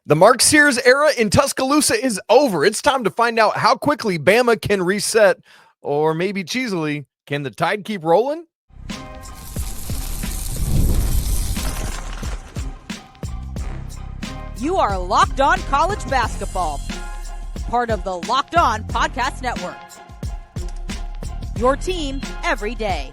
The Mark Sears era in Tuscaloosa is over. It's time to find out how quickly Bama can reset, or maybe cheesily, can the Tide keep rolling? You are Locked On College Basketball, part of the Locked On Podcast Network. Your team every day.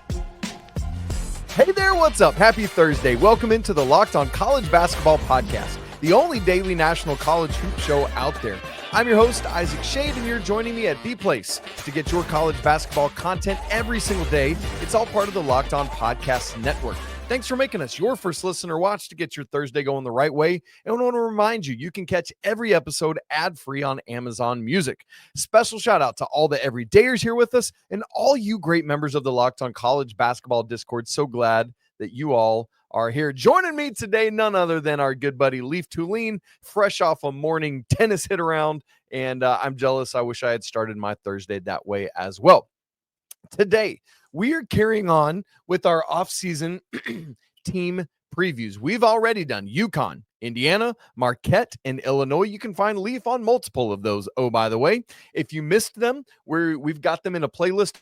Hey there, what's up? Happy Thursday. Welcome into the Locked On College Basketball Podcast, the only daily national college hoop show out there. I'm your host, Isaac Schade, and you're joining me at the place to get your college basketball content every single day. It's all part of the Locked On Podcast Network. Thanks for making us your first listen or watch to get your Thursday going the right way. And I want to remind you, you can catch every episode ad-free on Amazon Music. Special shout out to all the everydayers here with us and all you great members of the Locked On College Basketball Discord. So glad that you all are here. Joining me today, none other than our good buddy Leif Thulin, fresh off a morning tennis hit around. And I'm jealous. I wish I had started my Thursday that way as well. Today, we are carrying on with our off-season team previews. We've already done UConn, Indiana, Marquette, and Illinois. You can find Leif on multiple of those. Oh, by the way, if you missed them, we've got them in a playlist.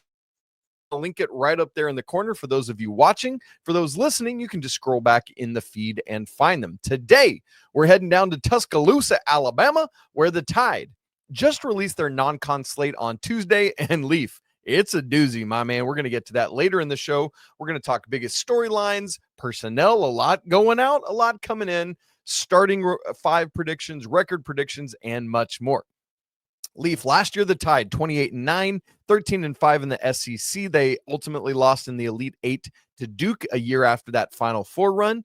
I'll link it right up there in the corner for those of you watching. For those listening, you can just scroll back in the feed and find them. Today, we're heading down to Tuscaloosa, Alabama, where the Tide just released their non-con slate on Tuesday. And Leif, it's a doozy, my man. We're going to get to that later in the show. We're going to talk biggest storylines, personnel, a lot going out, a lot coming in, starting five predictions, record predictions, and much more. Leif, last year the Tide 28-9, 13-5 in the SEC. They ultimately lost in the Elite Eight to Duke a year after that Final Four run.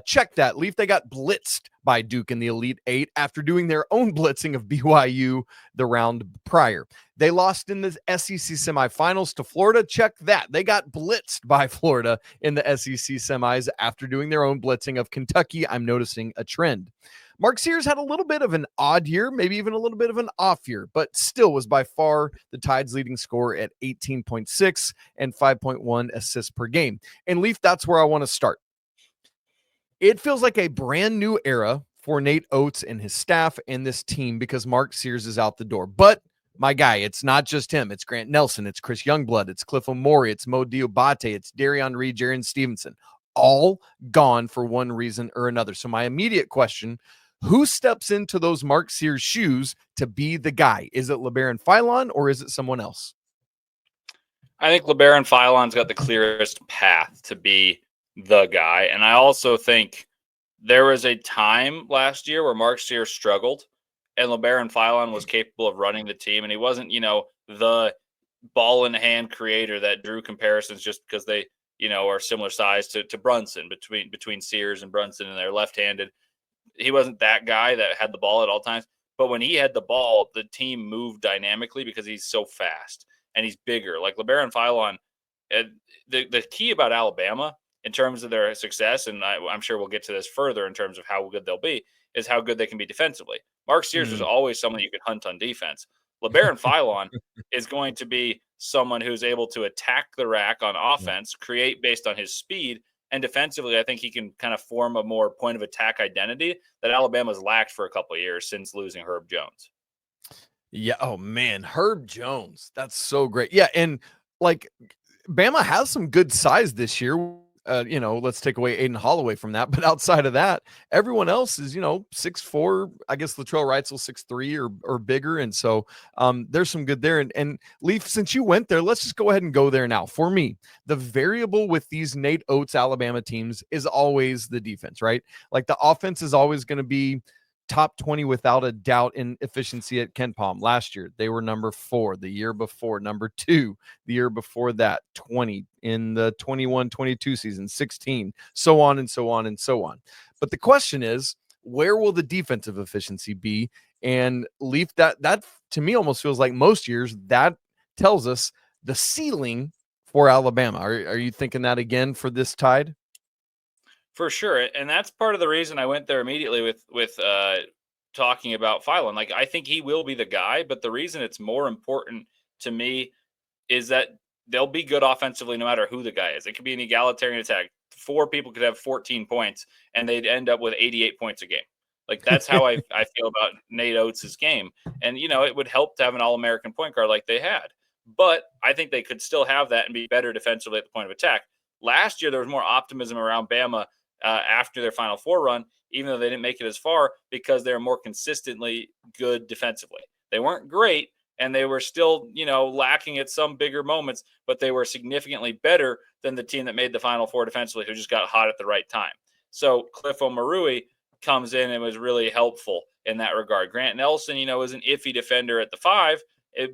Check that, Leif. They got blitzed by Duke in the Elite Eight after doing their own blitzing of BYU the round prior. They lost in the SEC semifinals to Florida. Check that. They got blitzed by Florida in the SEC semis after doing their own blitzing of Kentucky. I'm noticing a trend. Mark Sears had a little bit of an odd year, maybe even a little bit of an off year, but still was by far the Tide's leading scorer at 18.6 and 5.1 assists per game. And Leif, that's where I want to start. It feels like a brand new era for Nate Oats and his staff and this team because Mark Sears is out the door. But my guy, it's not just him. It's Grant Nelson. It's Chris Youngblood. It's Cliff Omori. It's Mo Diabate. It's Darion Reed, Jaron Stevenson. All gone for one reason or another. So my immediate question, who steps into those Mark Sears shoes to be the guy? Is it Labaron Philon or is it someone else? I think Labaron Philon's got the clearest path to be the guy. And I also think there was a time last year where Mark Sears struggled and Labaron Philon was capable of running the team. And he wasn't, the ball in hand creator that drew comparisons just because they, are similar size to Brunson between Sears and Brunson, and they're left-handed. He wasn't that guy that had the ball at all times. But when he had the ball, the team moved dynamically because he's so fast and he's bigger. Like Labaron Philon, the key about Alabama in terms of their success, and I'm sure we'll get to this further in terms of how good they'll be, is how good they can be defensively. Mark Sears was always someone you could hunt on defense. Labaron Philon is going to be someone who's able to attack the rack on offense, create based on his speed, and defensively, I think he can kind of form a more point of attack identity that Alabama's lacked for a couple of years since losing Herb Jones. Yeah. Oh man, Herb Jones. That's so great. Yeah. And like Bama has some good size this year. Let's take away Aiden Holloway from that. But outside of that, everyone else is, 6'4". I guess Latrell Wrightsell 6'3" or bigger. And so there's some good there. And Leif, since you went there, let's just go ahead and go there now. For me, the variable with these Nate Oats Alabama teams is always the defense, right? Like the offense is always going to be top 20 without a doubt in efficiency at KenPom. Last year, they were number 4. The year before, number 2. The year before that, 20. In the 21-22 season, 16. So on and so on and so on. But the question is, where will the defensive efficiency be? And Leif, that to me almost feels like most years that tells us the ceiling for Alabama. Are you thinking that again for this Tide? For sure. And that's part of the reason I went there immediately with talking about Philon. Like, I think he will be the guy, but the reason it's more important to me is that they'll be good offensively no matter who the guy is. It could be an egalitarian attack. 4 people could have 14 points, and they'd end up with 88 points a game. Like, that's how I feel about Nate Oats' game. And, it would help to have an All-American point guard like they had. But I think they could still have that and be better defensively at the point of attack. Last year, there was more optimism around Bama after their Final Four run, even though they didn't make it as far, because they were more consistently good defensively. They weren't great, and they were still, lacking at some bigger moments, but they were significantly better than the team that made the Final Four defensively, who just got hot at the right time. So Cliff Omarui comes in and was really helpful in that regard. Grant Nelson, is an iffy defender at the 5,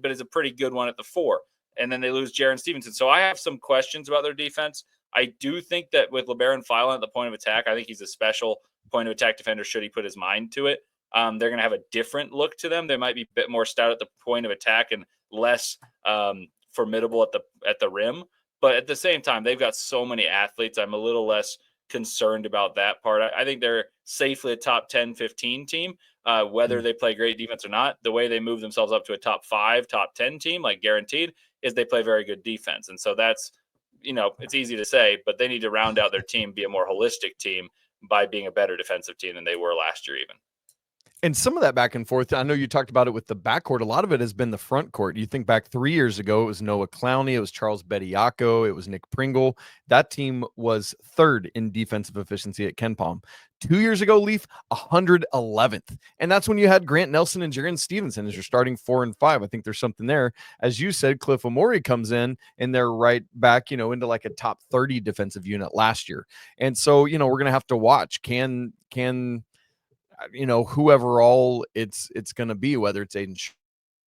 but is a pretty good one at the 4. And then they lose Jaron Stevenson. So I have some questions about their defense. I do think that with Labaron Philon at the point of attack, I think he's a special point of attack defender should he put his mind to it. They're going to have a different look to them. They might be a bit more stout at the point of attack and less formidable at the rim. But at the same time, they've got so many athletes. I'm a little less concerned about that part. I think they're safely a top 10, 15 team, whether they play great defense or not. The way they move themselves up to a top 5, top 10 team, like guaranteed, is they play very good defense. And so that's, it's easy to say, but they need to round out their team, be a more holistic team by being a better defensive team than they were last year even. And some of that back and forth, I know you talked about it with the backcourt. A lot of it has been the front court. You think back 3 years ago, it was Noah Clowney, it was Charles Bediako, it was Nick Pringle. That team was 3rd in defensive efficiency at KenPom. 2 years ago, Leif, 111th. And that's when you had Grant Nelson and Jaron Stevenson as your starting 4 and 5. I think there's something there. As you said, Cliff Omarui comes in and they're right back, into like a top 30 defensive unit last year. And so, we're going to have to watch. Can whoever all it's going to be, whether it's Aiden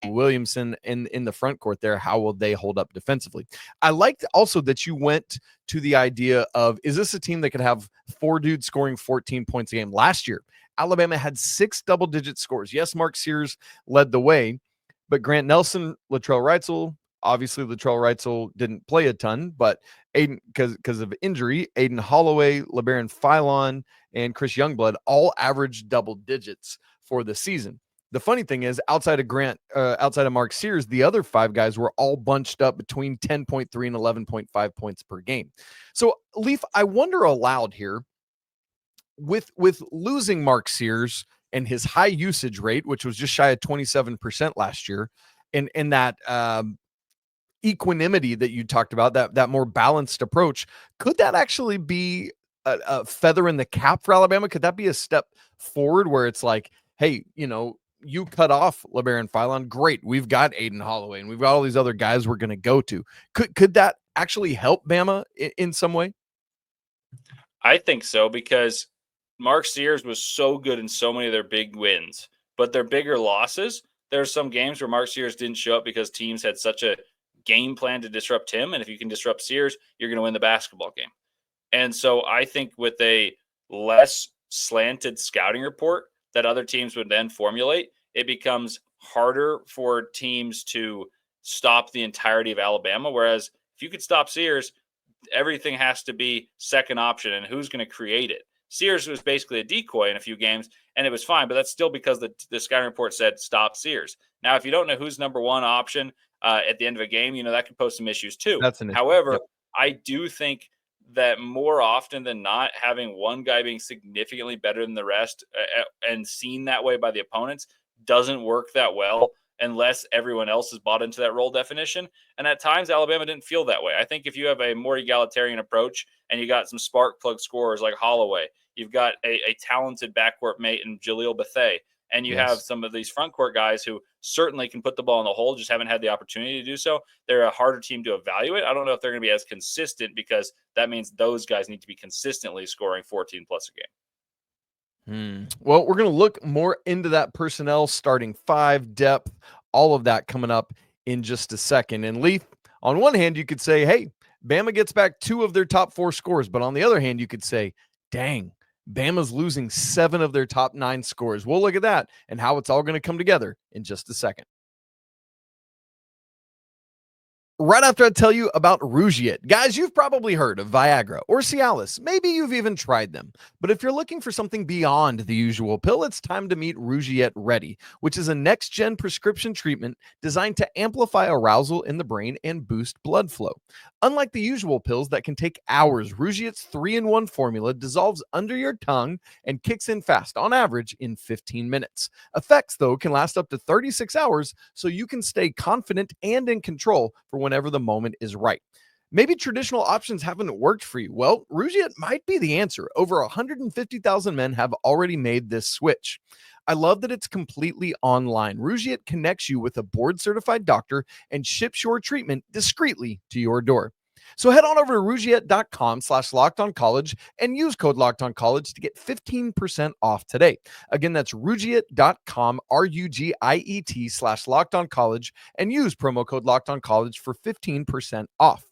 Williamson in the front court there, how will they hold up defensively? I liked also that you went to the idea of, is this a team that could have 4 dudes scoring 14 points a game? Last year, Alabama had 6 double-digit scores. Yes, Mark Sears led the way, but Grant Nelson, Latrell Wrightsell, obviously Latrell Wrightsell didn't play a ton, but Aiden, because of injury, Aiden Holloway, Labaron Philon, and Chris Youngblood all averaged double digits for the season. The funny thing is, outside of Mark Sears, the other 5 guys were all bunched up between 10.3 and 11.5 points per game. So, Leif, I wonder aloud here, with losing Mark Sears and his high usage rate, which was just shy of 27% last year, and that equanimity that you talked about, that more balanced approach, could that actually be a feather in the cap for Alabama? Could that be a step forward where it's like, hey, you cut off Labaron Philon, great, we've got Aiden Holloway and we've got all these other guys we're going to go to. Could that actually help Bama in some way? I think so, because Mark Sears was so good in so many of their big wins, but their bigger losses, there's some games where Mark Sears didn't show up because teams had such a game plan to disrupt him. And if you can disrupt Sears, you're going to win the basketball game. And so I think with a less slanted scouting report that other teams would then formulate, it becomes harder for teams to stop the entirety of Alabama. Whereas if you could stop Sears, everything has to be second option, and who's going to create it? Sears was basically a decoy in a few games, and it was fine, but that's still because the scouting report said stop Sears. Now, if you don't know who's number 1 option at the end of a game, that could pose some issues too. That's an issue. However, Yep. I do think that more often than not, having one guy being significantly better than the rest and seen that way by the opponents doesn't work that well unless everyone else has bought into that role definition. And at times, Alabama didn't feel that way. I think if you have a more egalitarian approach and you got some spark plug scorers like Holloway, you've got a talented backcourt mate in Jaleel Bethea, and you have some of these front court guys who certainly can put the ball in the hole, just haven't had the opportunity to do so. They're a harder team to evaluate. I don't know if they're going to be as consistent, because that means those guys need to be consistently scoring 14 plus a game. Well, we're going to look more into that personnel, starting 5, depth, all of that coming up in just a second. And Leif, on one hand, you could say, hey, Bama gets back 2 of their top 4 scores. But on the other hand, you could say, dang, Bama's losing 7 of their top 9 scores. We'll look at that and how it's all going to come together in just a second. right after I tell you about Rouette. Guys, you've probably heard of Viagra or Cialis. Maybe you've even tried them. But if you're looking for something beyond the usual pill, it's time to meet Rouette Ready, which is a next-gen prescription treatment designed to amplify arousal in the brain and boost blood flow. Unlike the usual pills that can take hours, Rougette's 3-in-1 formula dissolves under your tongue and kicks in fast, on average in 15 minutes. Effects, though, can last up to 36 hours, so you can stay confident and in control for whenever the moment is right. Maybe traditional options haven't worked for you. Well, Rouget might be the answer. Over 150,000 men have already made this switch. I love that it's completely online. Rouget connects you with a board-certified doctor and ships your treatment discreetly to your door. So head on over to Rouget.com/lockedoncollege and use code LockedOnCollege to get 15% off today. Again, that's Rouget.com, RUGIET/LockedOnCollege, and use promo code LockedOnCollege for 15% off.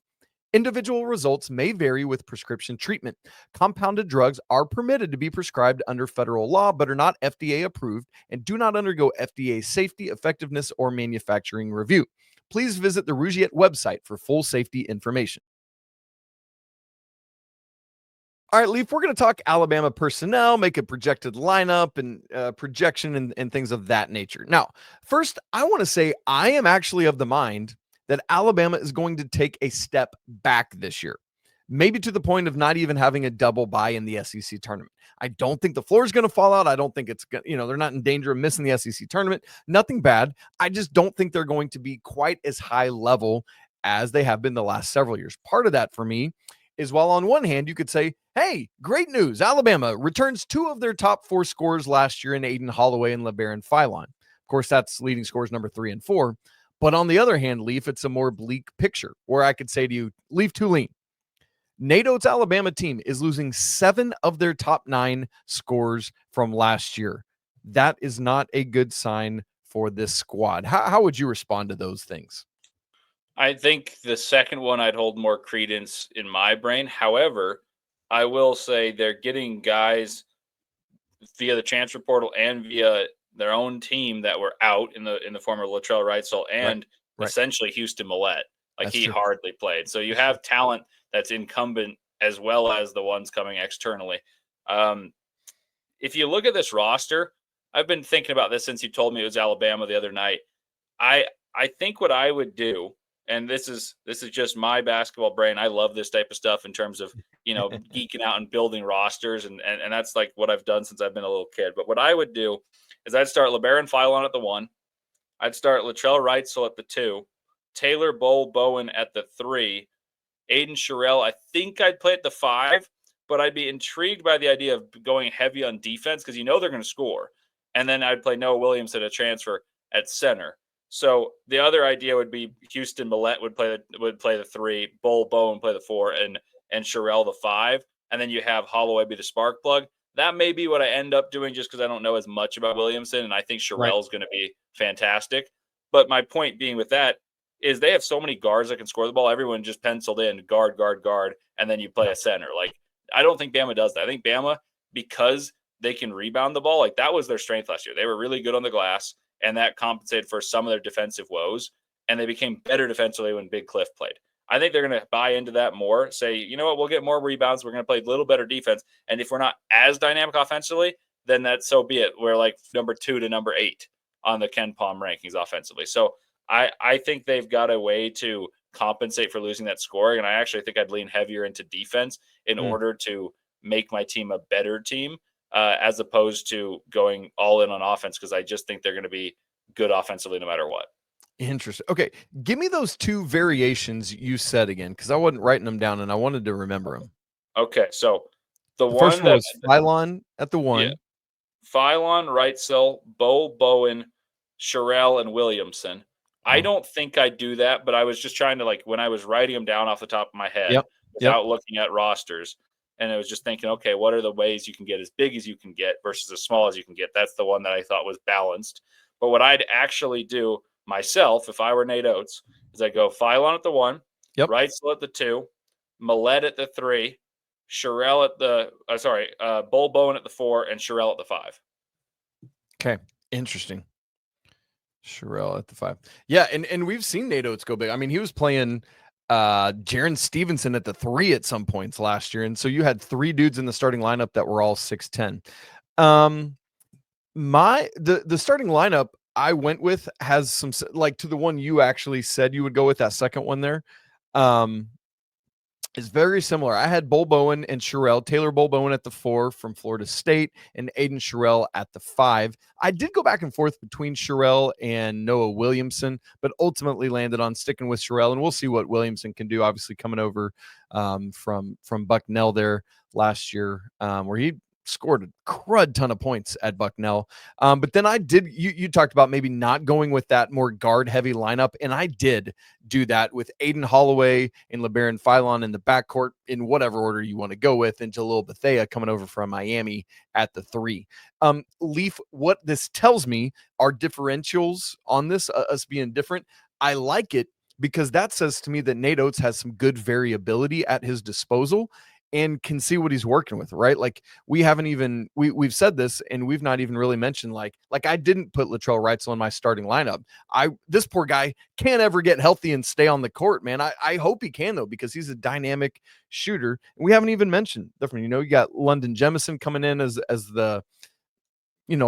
Individual results may vary with prescription treatment. Compounded drugs are permitted to be prescribed under federal law, but are not FDA approved and do not undergo FDA safety, effectiveness, or manufacturing review. Please visit the Rouget website for full safety information. All right, Leif, we're going to talk Alabama personnel, make a projected lineup and projection and things of that nature. Now, first, I want to say I am actually of the mind that Alabama is going to take a step back this year, maybe to the point of not even having a double bye in the SEC tournament. I don't think the floor is going to fall out. I don't think it's, they're not in danger of missing the SEC tournament. Nothing bad. I just don't think they're going to be quite as high level as they have been the last several years. Part of that for me is, while on one hand you could say, hey, great news, Alabama returns 2 of their top 4 scorers last year in Aiden Holloway and Labaron Philon. Of course, that's leading scorers number 3 and 4. But on the other hand, Leif, it's a more bleak picture where I could say to you, Leif Thulin, Nate Oats' Alabama team is losing 7 of their top 9 scorers from last year. That is not a good sign for this squad. How would you respond to those things? I think the second one I'd hold more credence in my brain. However, I will say they're getting guys via the transfer portal and via their own team that were out in the form of Latrell Wrightsell and essentially Houston Millette. That's he true. Hardly played. So you have talent that's incumbent as well as the ones coming externally. If you look at this roster, I've been thinking about this since you told me it was Alabama the other night. I think what I would do, and this is just my basketball brain. I love this type of stuff in terms of, geeking out and building rosters. And that's like what I've done since I've been a little kid. But what I would do is I'd start Labaron Philon at the 1. I'd start Latrell Wrightsell at the 2, Taylor Bowen at the 3, Aiden Sherrill. I think I'd play at the 5, but I'd be intrigued by the idea of going heavy on defense because they're going to score. And then I'd play Noah Williams at a transfer at center. So the other idea would be Houston Millette would play the 3, Bowen play the 4, and Sherrill the 5, and then you have Holloway be the spark plug. That may be what I end up doing just because I don't know as much about Williamson, and I think Sherrill's going to be fantastic. But my point being with that is they have so many guards that can score the ball. Everyone just penciled in guard, and then you play a center. Like, I don't think Bama does that. I think Bama, because they can rebound the ball, like that was their strength last year. They were really good on the glass, and that compensated for some of their defensive woes, and they became better defensively when Big Cliff played. I think they're going to buy into that more, say, you know what, we'll get more rebounds. We're going to play a little better defense. And if we're not as dynamic offensively, then that's so be it. We're like number 2 to number 8 on the Ken Palm rankings offensively. So I think they've got a way to compensate for losing that scoring. And I actually think I'd lean heavier into defense in order to make my team a better team as opposed to going all in on offense, because I just think they're going to be good offensively no matter what. Interesting. Okay, give me those 2 variations you said again, because I wasn't writing them down and I wanted to remember them. Okay, so the first one was Philon at the 1. Yeah. Philon, Wrightsell, Bowen, Sherrill, and Williamson. I don't think I'd do that, but I was just trying to, when I was writing them down off the top of my head without looking at rosters, and I was just thinking, okay, what are the ways you can get as big as you can get versus as small as you can get? That's the one that I thought was balanced. But what I'd actually do myself, if I were Nate Oats, is I go Philon at the 1, Wrightsell at the 2, Millette at the 3, Sherrill at the Bowen at the 4, and Sherrill at the 5. Okay, interesting. Sherelle at the 5. Yeah, and we've seen Nate Oats go big. I mean, he was playing Jaron Stevenson at the 3 at some points last year. And so you had 3 dudes in the starting lineup that were all 6'10. The starting lineup I went with has some, like, to the one you actually said you would go with, that second one there. Is very similar. I had Bull Bowen and Sherelle, Taylor Bull Bowen at the 4 from Florida State, and Aiden Sherelle at the 5. I did go back and forth between Sherelle and Noah Williamson, but ultimately landed on sticking with Sherelle, and we'll see what Williamson can do. Obviously, coming over from Bucknell there last year, where he scored a crud ton of points at Bucknell. But then I did, you talked about maybe not going with that more guard heavy lineup. And I did do that with Aiden Holloway and Labaron Philon in the backcourt in whatever order you want to go with, and Jalil Bethea coming over from Miami at the 3. Leif, what this tells me are differentials on this, us being different. I like it because that says to me that Nate Oats has some good variability at his disposal and can see what he's working with, right? Like, we haven't even, we've said this, and we've not even really mentioned, like I didn't put Latrell Wrightsell in my starting lineup. This poor guy can't ever get healthy and stay on the court, man. I hope he can, though, because he's a dynamic shooter. And we haven't even mentioned different, you got London Jemison coming in as the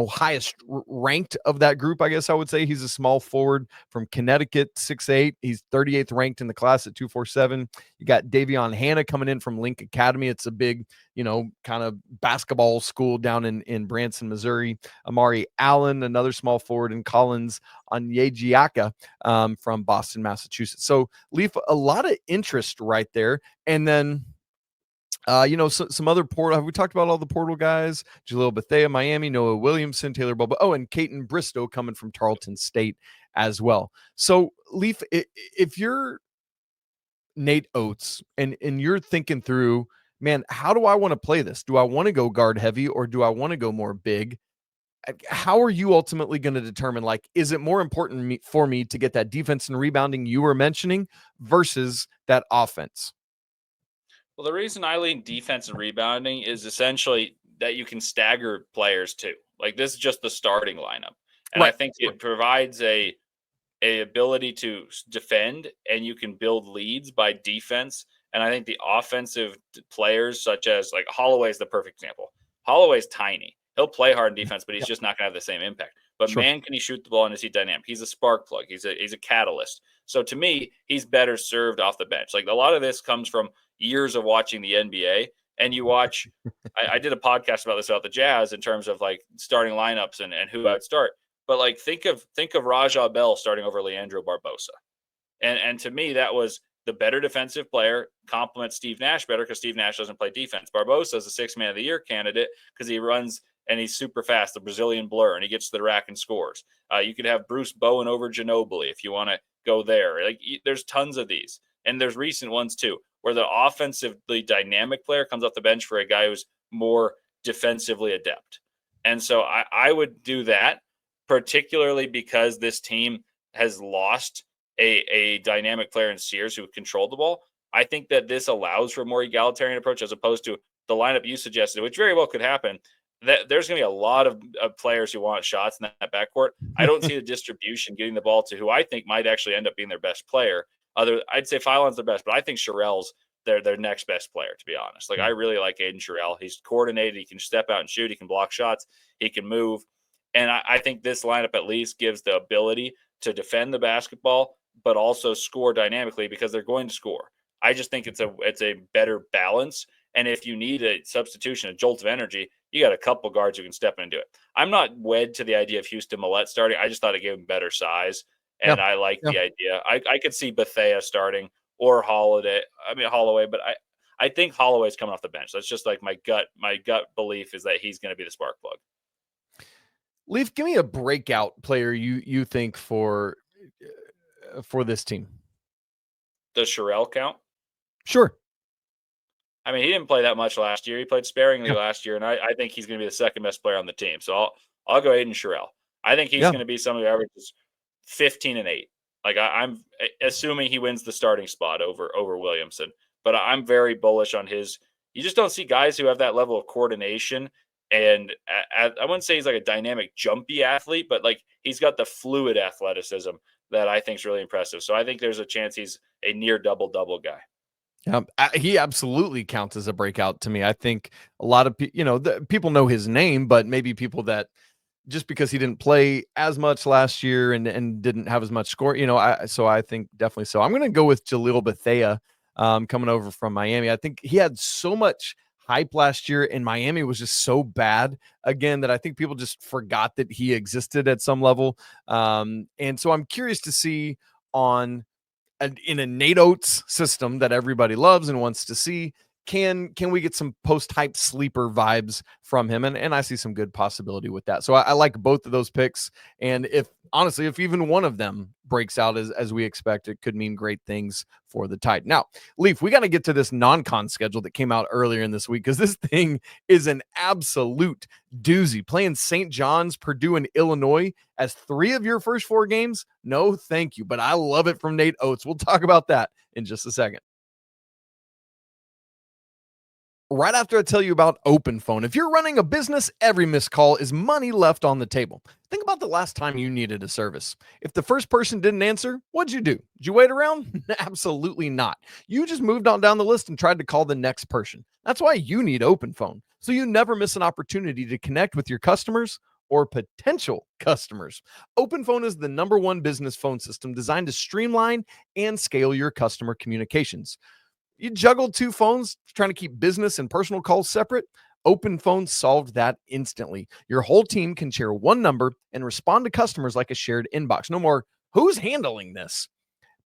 highest ranked of that group, I guess I would say. He's a small forward from Connecticut, 6'8". He's 38th ranked in the class at 247. You got Davion Hannah coming in from Link Academy. It's a big, kind of basketball school down in Branson, Missouri. Amari Allen, another small forward, and Collins Onyejiaka from Boston, Massachusetts. So, Leif, a lot of interest right there. And then some other portal. Have we talked about all the portal guys? Jalil Bethea, Miami, Noah Williamson, Taylor Boba. Oh, and Caton Bristow coming from Tarleton State as well. So, Leif, if you're Nate Oats and you're thinking through, man, how do I want to play this? Do I want to go guard heavy or do I want to go more big? How are you ultimately going to determine, like, is it more important for me to get that defense and rebounding you were mentioning versus that offense? Well, the reason I lean defense and rebounding is essentially that you can stagger players too. Like, this is just the starting lineup. And Right. I think it provides a ability to defend, and you can build leads by defense. And I think the offensive players, such as, like, Holloway is the perfect example. Holloway's tiny. He'll play hard in defense, but he's just not going to have the same impact. But Sure. man, can he shoot the ball, and is he dynamic? He's a spark plug. He's a catalyst. So to me, he's better served off the bench. Like, a lot of this comes from years of watching the NBA. And you watch, I did a podcast about this about the Jazz in terms of, like, starting lineups and who I would start. But, like, think of Rajah Bell starting over Leandro Barbosa. And to me, that was the better defensive player, complements Steve Nash better because Steve Nash doesn't play defense. Barbosa is a 6th man of the year candidate because he runs and he's super fast, the Brazilian blur, and he gets to the rack and scores. You could have Bruce Bowen over Ginobili if you want to go there. Like, there's tons of these. And there's recent ones too, where the offensively dynamic player comes off the bench for a guy who's more defensively adept. And so I would do that, particularly because this team has lost a dynamic player in Sears who controlled the ball. I think that this allows for a more egalitarian approach as opposed to the lineup you suggested, which very well could happen. That there's going to be a lot of players who want shots in that backcourt. I don't see the distribution getting the ball to who I think might actually end up being their best player. I'd say Philon's the best, but I think Sherelle's their next best player, to be honest. Like, I really like Aiden Sherelle. He's coordinated. He can step out and shoot. He can block shots. He can move. And I think this lineup at least gives the ability to defend the basketball, but also score dynamically because they're going to score. I just think it's a better balance. And if you need a substitution, a jolt of energy, you got a couple guards who can step in and do it. I'm not wed to the idea of Houston Millette starting. I just thought it gave him better size. And I like the idea. I could see Bethea starting or Holloway, but I think Holloway's coming off the bench. That's just like my gut belief is that he's going to be the spark plug. Leif, give me a breakout player you think for this team. Does Sherelle count? Sure. I mean, he didn't play that much last year. He played sparingly last year, and I think he's going to be the second best player on the team. So I'll go Aiden Sherelle. I think he's going to be somebody who averages 15 and 8. Like, I'm assuming he wins the starting spot over Williamson, but I'm very bullish on his. You just don't see guys who have that level of coordination And I wouldn't say he's like a dynamic, jumpy athlete, but like he's got the fluid athleticism that I think is really impressive. So I think there's a chance he's a near double-double guy. He absolutely counts as a breakout to me. I think a lot of people know his name, but maybe people that just because he didn't play as much last year and didn't have as much score, so I think definitely so. I'm going to go with Jalil Bethea coming over from Miami. I think he had so much hype last year, and Miami was just so bad again that I think people just forgot that he existed at some level. And so I'm curious to see in a Nate Oats system that everybody loves and wants to see, can we get some post-hype sleeper vibes from him? And I see some good possibility with that. So I like both of those picks. And if even one of them breaks out as we expect, it could mean great things for the Tide. Now, Leif, we got to get to this non-con schedule that came out earlier in this week, because this thing is an absolute doozy. Playing St. John's, Purdue, and Illinois as 3 of your first 4 games? No, thank you. But I love it from Nate Oats. We'll talk about that in just a second. Right after I tell you about Open Phone. If you're running a business, every missed call is money left on the table. Think about the last time you needed a service. If the first person didn't answer, what'd you do? Did you wait around? Absolutely not. You just moved on down the list and tried to call the next person. That's why you need Open Phone, so you never miss an opportunity to connect with your customers or potential customers. Open Phone is the #1 business phone system designed to streamline and scale your customer communications. You juggled 2 phones trying to keep business and personal calls separate? Open Phone solved that instantly. Your whole team can share one number and respond to customers like a shared inbox. No more, who's handling this?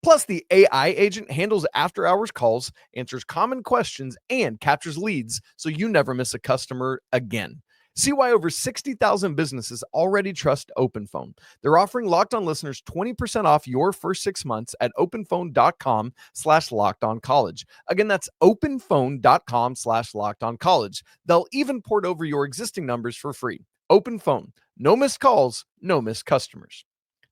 Plus, the AI agent handles after-hours calls, answers common questions, and captures leads, so you never miss a customer again. See why over 60,000 businesses already trust Open Phone. They're offering Locked On listeners 20% off your first 6 months at openphone.com/lockedoncollege. Again, that's openphone.com/lockedoncollege. They'll even port over your existing numbers for free. Open Phone. No missed calls, no missed customers.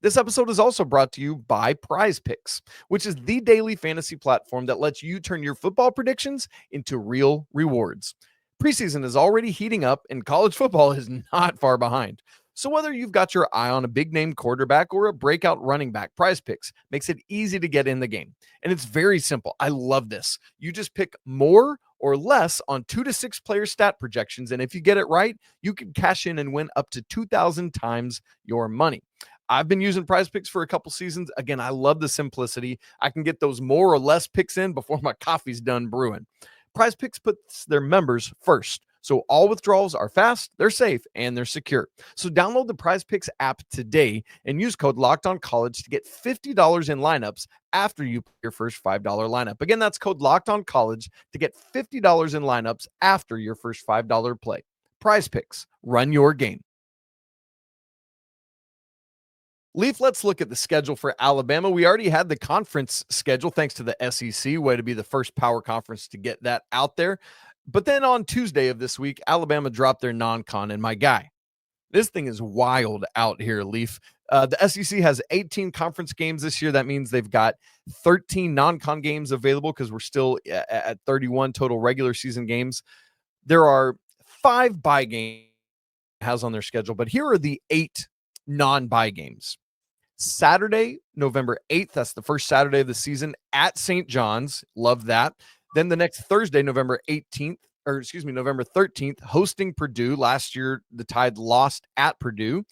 This episode is also brought to you by Prize Picks, which is the daily fantasy platform that lets you turn your football predictions into real rewards. Preseason is already heating up, and college football is not far behind. So whether you've got your eye on a big-name quarterback or a breakout running back, Prize Picks makes it easy to get in the game. And it's very simple. I love this. You just pick more or less on 2 to 6 player stat projections, and if you get it right, you can cash in and win up to 2,000 times your money. I've been using Prize Picks for a couple seasons. Again, I love the simplicity. I can get those more or less picks in before my coffee's done brewing. Prize Picks puts their members first, so all withdrawals are fast, they're safe, and they're secure. So download the Prize Picks app today and use code LOCKEDONCollege to get $50 in lineups after you put your first $5 lineup. Again, that's code LOCKEDONCollege to get $50 in lineups after your first $5 play. Prize Picks, run your game. Leif, let's look at the schedule for Alabama. We already had the conference schedule thanks to the SEC, way to be the first power conference to get that out there. But then on Tuesday of this week, Alabama dropped their non-con, and my guy, this thing is wild out here, Leif. The SEC has 18 conference games this year. That means they've got 13 non-con games available because we're still at 31 total regular season games. There are 5 bye games it has on their schedule, but here are the 8 non-bye games. Saturday, November 8th. That's the first Saturday of the season at St. John's. Love that. Then the next Thursday, November 13th, hosting Purdue. Last year, the Tide lost at Purdue.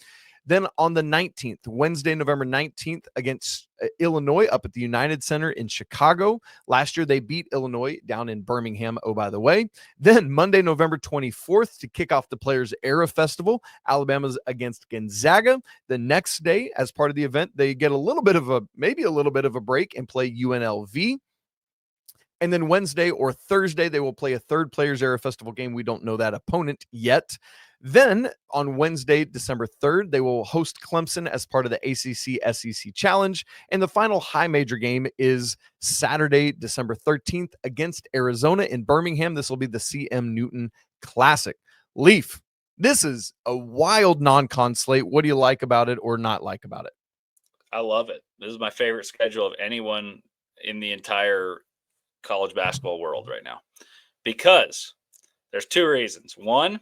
Then on the 19th, Wednesday, November 19th, against Illinois up at the United Center in Chicago. Last year, they beat Illinois down in Birmingham, oh, by the way. Then Monday, November 24th, to kick off the Players Era Festival, Alabama's against Gonzaga. The next day, as part of the event, they get maybe a little bit of a break and play UNLV. And then Wednesday or Thursday, they will play a third Players Era Festival game. We don't know that opponent yet. Then on Wednesday, December 3rd, they will host Clemson as part of the ACC SEC Challenge. And the final high major game is Saturday, December 13th against Arizona in Birmingham. This will be the CM Newton Classic. Leif, this is a wild non-con slate. What do you like about it or not like about it? I love it. This is my favorite schedule of anyone in the entire college basketball world right now, because there's 2 reasons. One,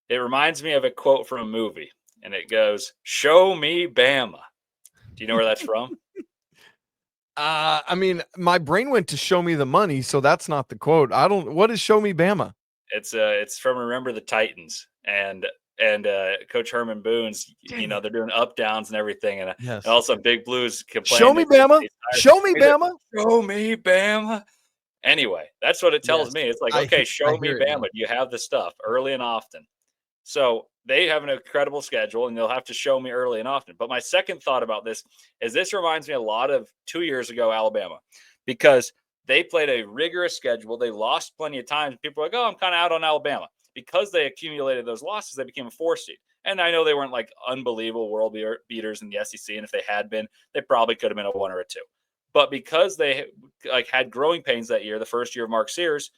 It reminds me of a quote from a movie, and it goes, "Show me Bama." Do you know where that's from? I mean, my brain went to Show Me the Money, so that's not the quote. What is Show Me Bama? It's from Remember the Titans, and Coach Herman Boone's, they're doing up downs and everything, and Yes. also Big Blue's complaining. Show me Bama. Show me Bama. Like, show me Bama. Anyway, that's what it tells me. It's like, okay, show me Bama. Do you have the stuff early and often? So they have an incredible schedule, and they'll have to show me early and often. But my second thought about this is this reminds me a lot of 2 years ago Alabama, because they played a rigorous schedule. They lost plenty of times. People are like, oh, I'm kind of out on Alabama. Because they accumulated those losses, they became a 4 seed. And I know they weren't like unbelievable world beaters in the SEC. And if they had been, they probably could have been a 1 or a 2. But because they had growing pains that year, the first year of Mark Sears,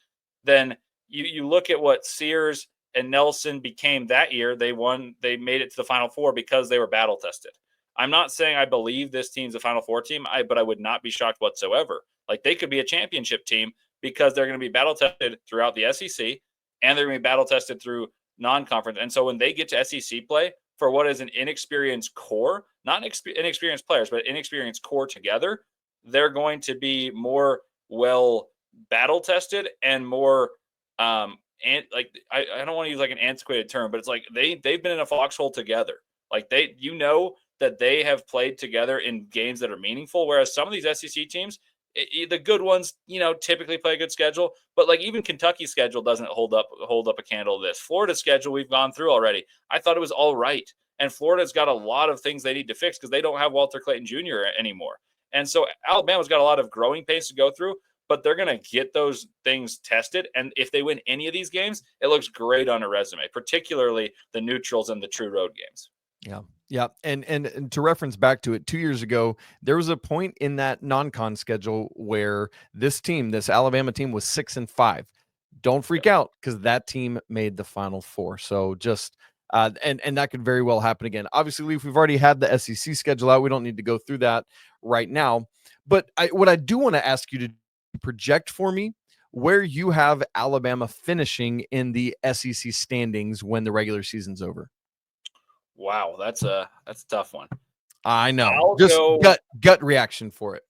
then you look at what Sears and Nelson became that year. They made it to the Final Four because they were battle tested. I'm not saying I believe this team's a Final Four team, but I would not be shocked whatsoever. Like, they could be a championship team because they're going to be battle tested throughout the SEC, and they're going to be battle tested through non-conference. And so when they get to SEC play for what is an inexperienced core, not inexperienced players, but inexperienced core together, they're going to be more well battle tested and more and like I don't want to use like an antiquated term, but it's like they've been in a foxhole together. Like that they have played together in games that are meaningful, whereas some of these SEC teams, the good ones, typically play a good schedule, but like even Kentucky's schedule doesn't hold up a candle to this. Florida's schedule we've gone through already. I thought it was all right. And Florida's got a lot of things they need to fix because they don't have Walter Clayton Jr. anymore. And so Alabama's got a lot of growing pains to go through, but they're going to get those things tested. And if they win any of these games, it looks great on a resume, particularly the neutrals and the true road games. Yeah. Yeah. And to reference back to it, 2 years ago, there was a point in that non-con schedule where this Alabama team was 6-5. Don't freak out, because that team made the Final Four. So just and that could very well happen again. Obviously, Leif, we've already had the SEC schedule out. We don't need to go through that right now. But what I do want to ask you to project for me where you have Alabama finishing in the SEC standings when the regular season's over. Wow, that's a tough one. I know. Just gut reaction for it.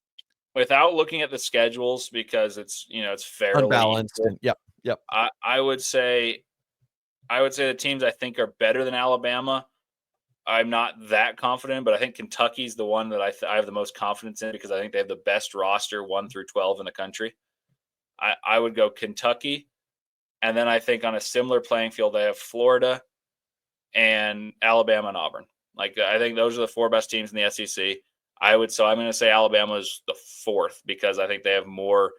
Without looking at the schedules, because it's fairly unbalanced. Yep. I would say the teams I think are better than Alabama, I'm not that confident, but I think Kentucky's the one that I have the most confidence in, because I think they have the best roster 1 through 12 in the country. I would go Kentucky, and then I think on a similar playing field they have Florida and Alabama and Auburn. Like, I think those are the 4 best teams in the SEC. I'm going to say Alabama is the 4th because I think they have more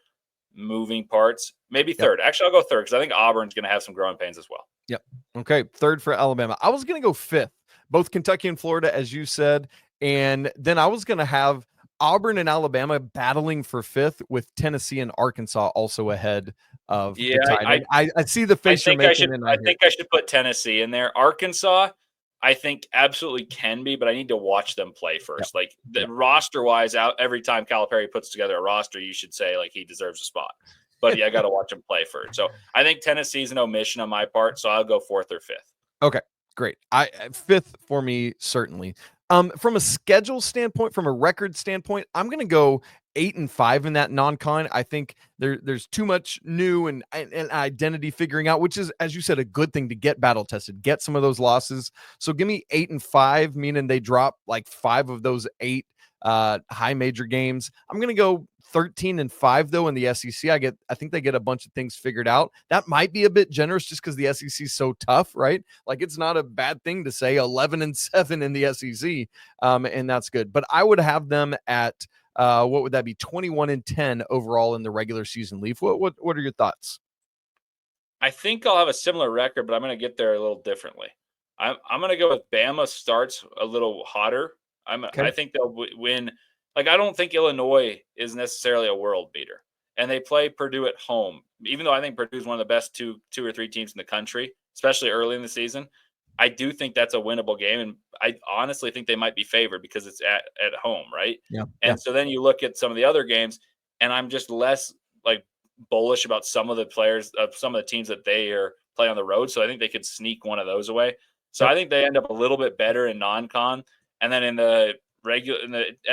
moving parts. Maybe 3rd. Yep. Actually, I'll go 3rd because I think Auburn's going to have some growing pains as well. Yep. Okay, 3rd for Alabama. I was going to go 5th, both Kentucky and Florida, as you said, and then I was going to have Auburn and Alabama battling for 5th, with Tennessee and Arkansas also ahead of the Tide. I see the face you're making. I think I should put Tennessee in there. Arkansas, I think absolutely can be, but I need to watch them play first. Yep. Like roster-wise, out every time Calipari puts together a roster, you should say like he deserves a spot. But yeah, I got to watch him play first. So I think Tennessee's an omission on my part, so I'll go 4th or 5th. Okay, great. 5th for me, certainly. From a schedule standpoint, from a record standpoint, I'm going to go 8-5 in that non-con. I think there's too much new and identity figuring out, which is, as you said, a good thing to get battle tested, get some of those losses. So give me 8-5, meaning they drop like 5 of those 8 high major games. I'm going to go 13-5 though in the SEC. I think they get a bunch of things figured out. That might be a bit generous just because the SEC is so tough, right? Like, it's not a bad thing to say 11-7 in the SEC, and that's good. But I would have them at what would that be? 21-10 overall in the regular season. Leif, what are your thoughts? I think I'll have a similar record, but I'm going to get there a little differently. I'm going to go with Bama starts a little hotter. I think they'll win. Like, I don't think Illinois is necessarily a world beater, and they play Purdue at home. Even though I think Purdue is one of the best two or three teams in the country, especially early in the season, I do think that's a winnable game, and I honestly think they might be favored because it's at home, right? Yeah. And so then you look at some of the other games, and I'm just less like bullish about some of the players of some of the teams that they are play on the road. So I think they could sneak one of those away. So I think they end up a little bit better in non-con. And then in the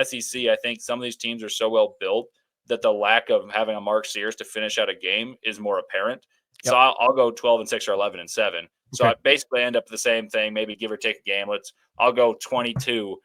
SEC, I think some of these teams are so well built that the lack of having a Mark Sears to finish out a game is more apparent. So I'll go 12-6 or 11-7. So I basically end up the same thing, maybe give or take a game. I'll go 22-9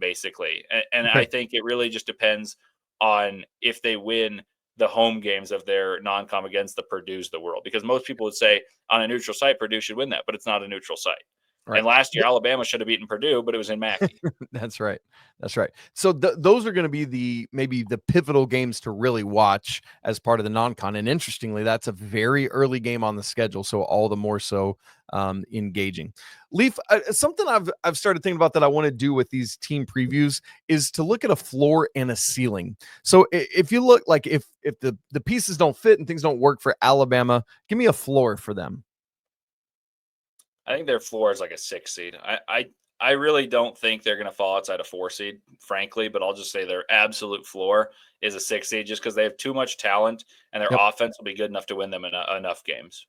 basically. And I think it really just depends on if they win the home games of their non-com against the Purdue's of the world, because most people would say on a neutral site, Purdue should win that, but it's not a neutral site. Right. And last year, Alabama should have beaten Purdue, but it was in Mackey. That's right. That's right. So those are going to be maybe the pivotal games to really watch as part of the non-con. And interestingly, that's a very early game on the schedule, so all the more so engaging. Leif, something I've started thinking about that I want to do with these team previews is to look at a floor and a ceiling. So if you look like if the pieces don't fit and things don't work for Alabama, give me a floor for them. I think their floor is like a 6 seed. I really don't think they're going to fall outside a 4 seed, frankly, but I'll just say their absolute floor is a 6 seed just because they have too much talent and their offense will be good enough to win them enough games.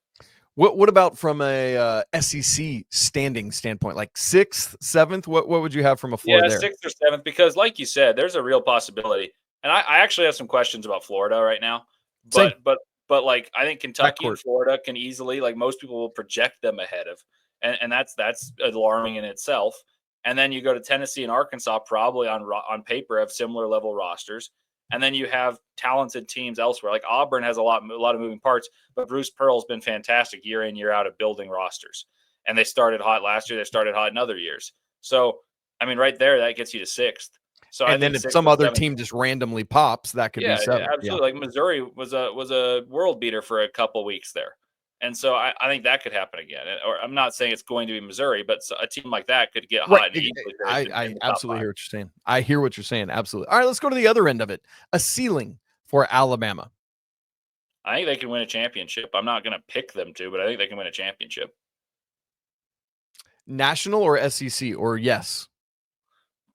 What about from a SEC standing standpoint, like 6th, 7th? What would you have from a floor there? 6th or 7th, because like you said, there's a real possibility. And I actually have some questions about Florida right now, but like I think Kentucky and Florida can easily, like most people will project them ahead of. And that's alarming in itself. And then you go to Tennessee and Arkansas, probably on paper have similar level rosters. And then you have talented teams elsewhere. Like Auburn has a lot of moving parts, but Bruce Pearl's been fantastic year in, year out of building rosters. And they started hot last year. They started hot in other years. So, I mean, right there, that gets you to 6th. So and then if some other team just randomly pops, that could be 7th. Yeah, absolutely. Like Missouri was a world beater for a couple weeks there. And so I think that could happen again. Or I'm not saying it's going to be Missouri, but a team like that could get hot and easily. I absolutely hear what you're saying. I hear what you're saying. Absolutely. All right, let's go to the other end of it. A ceiling for Alabama. I think they can win a championship. I'm not going to pick them to, but I think they can win a championship. National or SEC or yes?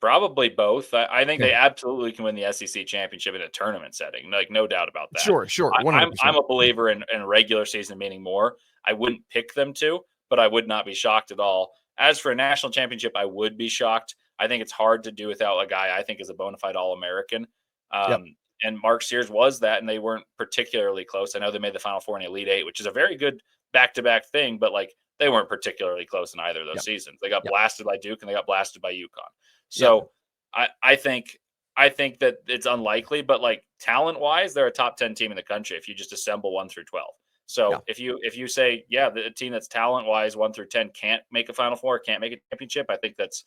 Probably both. I think they absolutely can win the SEC championship in a tournament setting. Like, no doubt about that. Sure. I'm a believer in regular season meaning more. I wouldn't pick them to, but I would not be shocked at all. As for a national championship, I would be shocked. I think it's hard to do without a guy I think is a bona fide All-American. And Mark Sears was that, and they weren't particularly close. I know they made the Final Four in the Elite Eight, which is a very good back-to-back thing, but like they weren't particularly close in either of those seasons. They got blasted by Duke and they got blasted by UConn. So I think that it's unlikely, but like talent wise, they're a top 10 team in the country if you just assemble 1 through 12. So if you say, the team that's talent wise 1 through 10 can't make a Final Four, can't make a championship, I think that's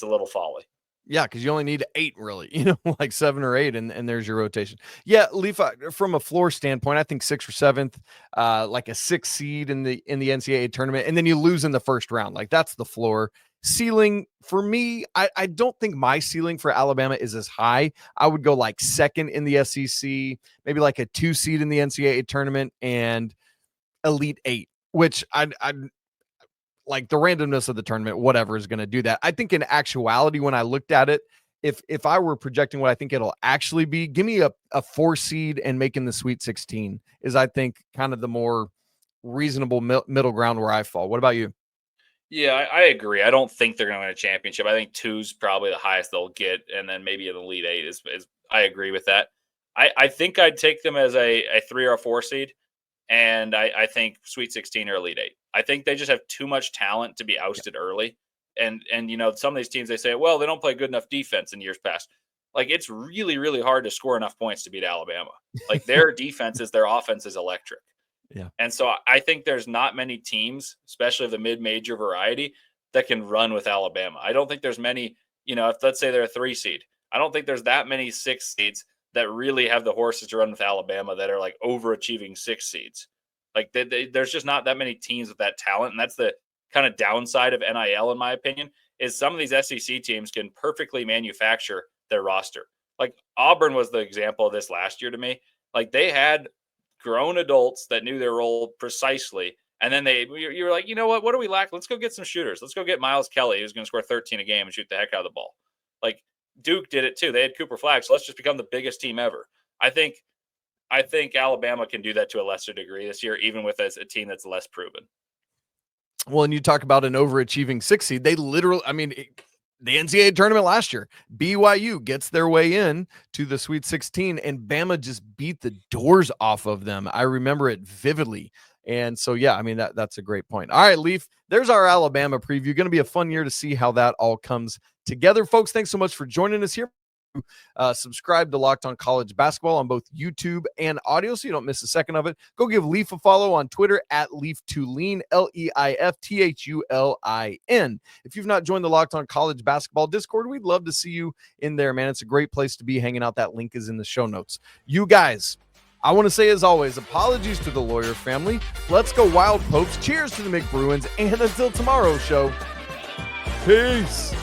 a little folly. Yeah, because you only need 8, really, like 7 or 8, and there's your rotation. Leif, from a floor standpoint, I think 6th or 7th, like a 6 seed in the NCAA tournament, and then you lose in the first round. Like that's the floor. Ceiling for me, I don't think my ceiling for Alabama is as high. I would go like 2nd in the SEC, maybe like a 2 seed in the NCAA tournament, and Elite 8, which I'd like the randomness of the tournament, whatever is going to do that. I think in actuality, when I looked at it, if I were projecting what I think it'll actually be, give me a 4 seed and making the Sweet 16 is, I think, kind of the more reasonable middle ground where I fall. What about you? Yeah, I agree. I don't think they're going to win a championship. I think 2's probably the highest they'll get, and then maybe an Elite 8 is I agree with that. I think I'd take them as a 3 or a 4 seed, and I think Sweet 16 or Elite 8. I think they just have too much talent to be ousted early. And some of these teams, they say, well, they don't play good enough defense in years past. Like, it's really, really hard to score enough points to beat Alabama. Like, their their offense is electric. Yeah. And so I think there's not many teams, especially of the mid-major variety, that can run with Alabama. I don't think there's many, if let's say they're a 3 seed, I don't think there's that many 6 seeds that really have the horses to run with Alabama that are like overachieving 6 seeds. Like there's just not that many teams with that talent. And that's the kind of downside of NIL, in my opinion, is some of these SEC teams can perfectly manufacture their roster. Like Auburn was the example of this last year to me. Like they had grown adults that knew their role precisely. And then you were like, you know what do we lack? Let's go get some shooters. Let's go get Miles Kelly, who's going to score 13 a game and shoot the heck out of the ball. Like Duke did it too. They had Cooper Flagg. So let's just become the biggest team ever. I think I think Alabama can do that to a lesser degree this year, even with a team that's less proven. Well, and you talk about an overachieving 6 seed. They literally, the NCAA tournament last year, BYU gets their way in to the Sweet 16, and Bama just beat the doors off of them. I remember it vividly. And so, yeah, that's a great point. All right, Leif, there's our Alabama preview. Going to be a fun year to see how that all comes together. Folks, thanks so much for joining us here. Subscribe to Locked On College Basketball on both YouTube and audio so you don't miss a second of it. Go give Leif a follow on Twitter at Leif Thulin, LeifThulin. If you've not joined the Locked On College Basketball Discord, we'd love to see you in there, man. It's a great place to be hanging out. That link is in the show notes. You guys, I want to say, as always, apologies to the Lawyer family. Let's go Wild Popes. Cheers to the McBruins. And until tomorrow's show, peace.